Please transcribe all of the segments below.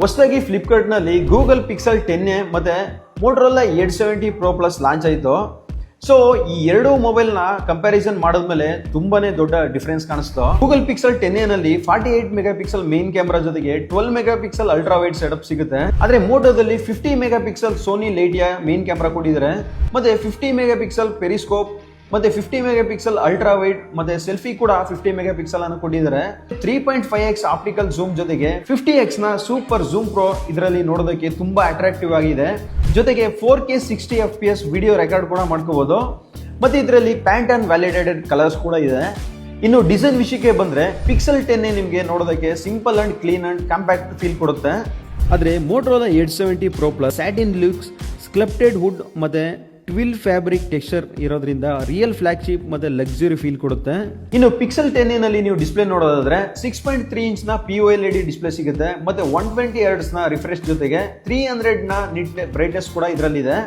ಹೊಸದಾಗಿ ಫ್ಲಿಪ್ಕಾರ್ಟ್ ನಲ್ಲಿ Google pixel 10a ಮತ್ತೆ ಮೋಟರೋಲಾ 870 Pro Plus ಲಾಂಚ್ ಆಯಿತು. ಸೊ ಈ ಎರಡು ಮೊಬೈಲ್ ನ ಕಂಪ್ಯಾರಿಸನ್ ಮಾಡಿದ್ಮೇಲೆ ತುಂಬಾನೇ ದೊಡ್ಡ ಡಿಫರೆನ್ಸ್ ಕಾಣಿಸ್ತು. ಗೂಗಲ್ ಪಿಕ್ಸೆಲ್ 10a ನಲ್ಲಿ 48 ಮೆಗಾ ಪಿಕ್ಸೆಲ್ ಮೇನ್ ಕ್ಯಾಮೆರಾ ಜೊತೆಗೆ 12 mega pixel ultra wide setup ಸಿಗುತ್ತೆ. ಆದ್ರೆ ಮೋಟೋದಲ್ಲಿ 50 mega pixel Sony Lytia main camera ಕೊಟ್ಟಿದ್ದಾರೆ, ಮತ್ತೆ 50 ಮೆಗಾ ಪಿಕ್ಸೆಲ್ ಪೆರಿಸ್ಕೋಪ್ ಮತ್ತೆ 50 ಮೆಗಾ ಪಿಕ್ಸೆಲ್ ಅಲ್ಟ್ರಾ ವೈಡ್ ಮತ್ತೆ ಸೆಲ್ಫಿ ಕೂಡ 50 ಮೆಗಾ ಪಿಕ್ಸೆಲ್ ಅನ್ನು ಕೊಟ್ಟಿದ್ದಾರೆ. 3.5x ಆಪ್ಟಿಕಲ್ ಜೂಮ್ ಜೊತೆಗೆ 50x ನ ಸೂಪರ್ ಜೂಮ್ ಪ್ರೋ ಇದರಲ್ಲಿ ನೋಡೋದಕ್ಕೆ ತುಂಬಾ ಅಟ್ರಾಕ್ಟಿವ್ ಆಗಿದೆ. ಜೊತೆಗೆ 4K 60 FPS ವಿಡಿಯೋ ರೆಕಾರ್ಡ್ ಕೂಡ ಮಾಡ್ಕೋಬಹುದು. ಮತ್ತೆ ಇದರಲ್ಲಿ ಪ್ಯಾಂಟ್ ಅಂಡ್ ವ್ಯಾಲಿಡೇಟೆಡ್ ಕಲರ್ಸ್ ಕೂಡ ಇದೆ. ಇನ್ನು ಡಿಸೈನ್ ವಿಷಯಕ್ಕೆ ಬಂದ್ರೆ ಪಿಕ್ಸೆಲ್ 10 ನಿಮಗೆ ನೋಡೋದಕ್ಕೆ simple and clean and compact feel ಕೊಡುತ್ತೆ. ಆದ್ರೆ Motorola 870 Pro Plus satin looks, sculpted wood ಮತ್ತೆ ಟ್ವಿಲ್ ಫ್ಯಾಬ್ರಿಕ್ ಟೆಕ್ಸ್ಚರ್ ಇರೋದ್ರಿಂದ ರಿಯಲ್ ಫ್ಲಾಗ್ಶಿಪ್ ಮತ್ತೆ ಲಕ್ಸುರಿ ಫೀಲ್ ಕೊಡುತ್ತೆ. ಇನ್ನು ಪಿಕ್ಸೆಲ್ 10a ನಲ್ಲಿ ನೀವು ಡಿಸ್ಪ್ಲೇ ನೋಡೋದಾದ್ರೆ 6.3 ಇಂಚ್ ನ POLED ಡಿಸ್ಪ್ಲೇ ಸಿಗುತ್ತೆ. ಮತ್ತೆ 120 Hz ನ ರಿಫ್ರೆಶ್ ಜೊತೆಗೆ 300 ನ ನಿಟ್ ಬ್ರೈಟ್ನೆಸ್ ಕೂಡ ಇದರಲ್ಲಿ ಇದೆ.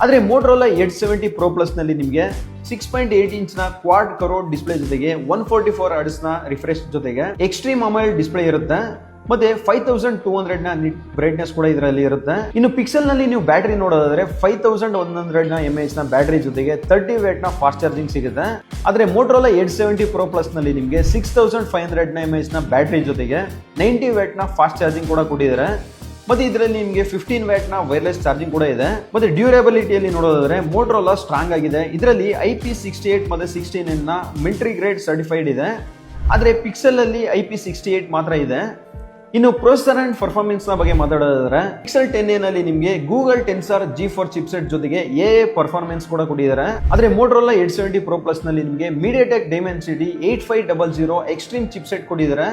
ಆದ್ರೆ ಮೋಟರೋಲಾ 870 Pro Plus ನಲ್ಲಿ ನಿಮಗೆ 6.8 ಇಂಚ್ ನ ಕ್ವಾಡ್ ಕರೋಡ್ ಡಿಸ್ಪ್ಲೇ ಜೊತೆಗೆ 144 Hz ನ ರಿಫ್ರೆಶ್ ಜೊತೆಗೆ ಎಕ್ಸ್ಟ್ರೀಮ್ ಅಮೋಲೆಡ್ ಡಿಸ್ಪ್ಲೇ ಇರುತ್ತೆ. ಮತ್ತೆ 5200 ನ ನಿಟ್ ಬ್ರೈಟ್ನೆಸ್ ಕೂಡ ಇದರಲ್ಲಿ ಇರುತ್ತೆ. ಇನ್ನು ಪಿಕ್ಸೆಲ್ ನಲ್ಲಿ ನೀವು ಬ್ಯಾಟರಿ ನೋಡೋದಾದ್ರೆ 5100 ನ mAh ನ ಬ್ಯಾಟರಿ ಜೊತೆಗೆ 30 W ನ ಫಾಸ್ಟ್ ಚಾರ್ಜಿಂಗ್ ಸಿಗುತ್ತೆ. ಆದ್ರೆ ಮೋಟರೋಲಾ 870 Pro Plus ನಲ್ಲಿ ನಿಮಗೆ 6500 ನ mAh ನ ಬ್ಯಾಟರಿ ಜೊತೆಗೆ 90 W ನ ಫಾಸ್ಟ್ ಚಾರ್ಜಿಂಗ್ ಕೂಡ ಕೊಟ್ಟಿದ್ದಾರೆ. ಮತ್ತೆ ಇದರಲ್ಲಿ ನಿಮಗೆ 15 W ನ ವೈರ್ಲೆಸ್ ಚಾರ್ಜಿಂಗ್ ಕೂಡ ಇದೆ. ಮತ್ತೆ ಡ್ಯೂರೇಬಿಲಿಟಿಯಲ್ಲಿ ನೋಡೋದಾದ್ರೆ ಮೋಟರೋಲಾ ಸ್ಟ್ರಾಂಗ್ ಆಗಿದೆ. ಇದರಲ್ಲಿ IP68 ಮತ್ತೆ 69 ನ ಮಿಲಿಟರಿ ಗ್ರೇಡ್ ಸರ್ಟಿಫೈಡ್ ಇದೆ. ಆದ್ರೆ ಪಿಕ್ಸೆಲ್ ಅಲ್ಲಿ IP68 ಮಾತ್ರ ಇದೆ. ಇನ್ನು ಪ್ರೊಸೆಸರ್ ಅಂಡ್ ಪರ್ಫಾರ್ಮೆನ್ಸ್ ನ ಬಗ್ಗೆ ಮಾತಾಡೋದಾದ್ರೆ ಪಿಕ್ಸೆಲ್ 10a ನಲ್ಲಿ ನಿಮಗೆ ಗೂಗಲ್ ಟೆನ್ಸರ್ G4 ಚಿಪ್ಸೆಟ್ ಜೊತೆಗೆ AA ಪರ್ಫಾರ್ಮೆನ್ಸ್ ಕೂಡ ಕೊಟ್ಟಿದ್ದಾರೆ. ಆದ್ರೆ ಮೋಟರೋಲಾ 870 Pro Plus ನಲ್ಲಿ ನಿಮಗೆ MediaTek Dimensity 8500 ಎಕ್ಸ್ಟ್ರೀಮ್ ಚಿಪ್ಸೆಟ್ ಕೊಟ್ಟಿದ್ದಾರೆ.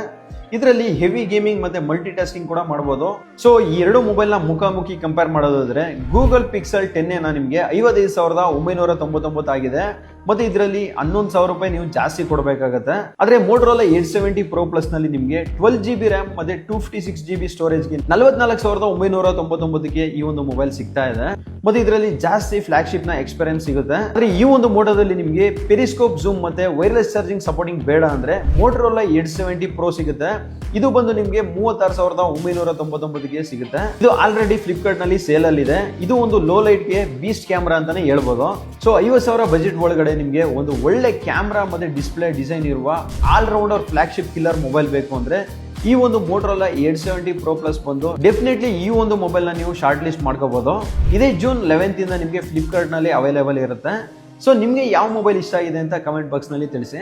ಇದರಲ್ಲಿ ಹೆವಿ ಗೇಮಿಂಗ್ ಮತ್ತೆ ಮಲ್ಟಿ ಟಾಸ್ಕಿಂಗ್ ಕೂಡ ಮಾಡಬಹುದು. ಸೊ ಈ ಎರಡು ಮೊಬೈಲ್ ನ ಮುಖಾಮುಖಿ ಕಂಪೇರ್ ಮಾಡೋದಾದ್ರೆ ಗೂಗಲ್ ಪಿಕ್ಸೆಲ್ 10a ನಿಮಗೆ 55,999 ಆಗಿದೆ. ಮತ್ತೆ ಇದರಲ್ಲಿ 11,000 ರೂಪಾಯಿ ನೀವು ಜಾಸ್ತಿ ಕೊಡಬೇಕಾಗತ್ತೆ. ಆದ್ರೆ ಮೋಟರೋಲಾ 870 Pro Plus ನಲ್ಲಿ ನಿಮಗೆ 12GB ರ್ಯಾಮ್ ಮತ್ತೆ 256GB ಸ್ಟೋರೇಜ್ಗೆ 44,999ಗೆ ಈ ಒಂದು ಮೊಬೈಲ್ ಸಿಗ್ತಾ ಇದೆ. ಮತ್ತೆ ಇದರಲ್ಲಿ ಜಾಸ್ತಿ ಫ್ಲಾಗ್ಶಿಪ್ ನ ಎಕ್ಸ್ಪೀರಿಯನ್ಸ್ ಸಿಗುತ್ತೆ. ಆದ್ರೆ ಈ ಒಂದು ಮೋಟೋದಲ್ಲಿ ನಿಮಗೆ ಪೆರಿಸ್ಕೋಪ್ ಜೂಮ್ ಮತ್ತೆ ವೈರ್ಲೆಸ್ ಚಾರ್ಜಿಂಗ್ ಸಪೋರ್ಟಿಂಗ್ ಬೇಡ ಅಂದ್ರೆ ಮೋಟರೋಲಾ 870 Pro ಸಿಗುತ್ತೆ. ಇದು ಬಂದು ನಿಮಗೆ 36,999ಗೆ ಸಿಗುತ್ತೆ. ಇದು ಆಲ್ರೆಡಿ ಫ್ಲಿಪ್ಕಾರ್ಟ್ ನಲ್ಲಿ ಸೇಲ್ ಅಲ್ಲಿ ಇದೆ. ಇದು ಒಂದು ಲೋ ಲೈಟ್ ಗೆ ಬೀಸ್ಟ್ ಕ್ಯಾಮ್ರಾ ಅಂತಾನೆ ಹೇಳ್ಬೋದು. ಸೊ 50,000 ಬಜೆಟ್ ಒಳಗಡೆ ನಿಮಗೆ ಒಂದು ಒಳ್ಳೆ ಕ್ಯಾಮ್ರಾ ಮತ್ತೆ ಡಿಸ್ಪ್ಲೇ ಡಿಸೈನ್ ಇರುವ all rounder flagship killer mobile ಬೇಕು ಅಂದ್ರೆ ಈ ಒಂದು ಮೋಟರೋಲಾ 870 Pro Plus ಬಂದು ಡೆಫಿನೆಟ್ಲಿ ಈ ಒಂದು ಮೊಬೈಲ್ ನ ನೀವು ಶಾರ್ಟ್ ಲಿಸ್ಟ್ ಮಾಡ್ಕೋಬಹುದು. ಇದೇ ಜೂನ್ 11th ಇಂದ ನಿಮಗೆ ಫ್ಲಿಪ್ಕಾರ್ಟ್ ನಲ್ಲಿ ಅವೈಲೇಬಲ್ ಇರುತ್ತೆ. ಸೊ ನಿಮಗೆ ಯಾವ ಮೊಬೈಲ್ ಇಷ್ಟ ಆಗಿದೆ ಅಂತ ಕಮೆಂಟ್ ಬಾಕ್ಸ್ ನಲ್ಲಿ ತಿಳಿಸಿ.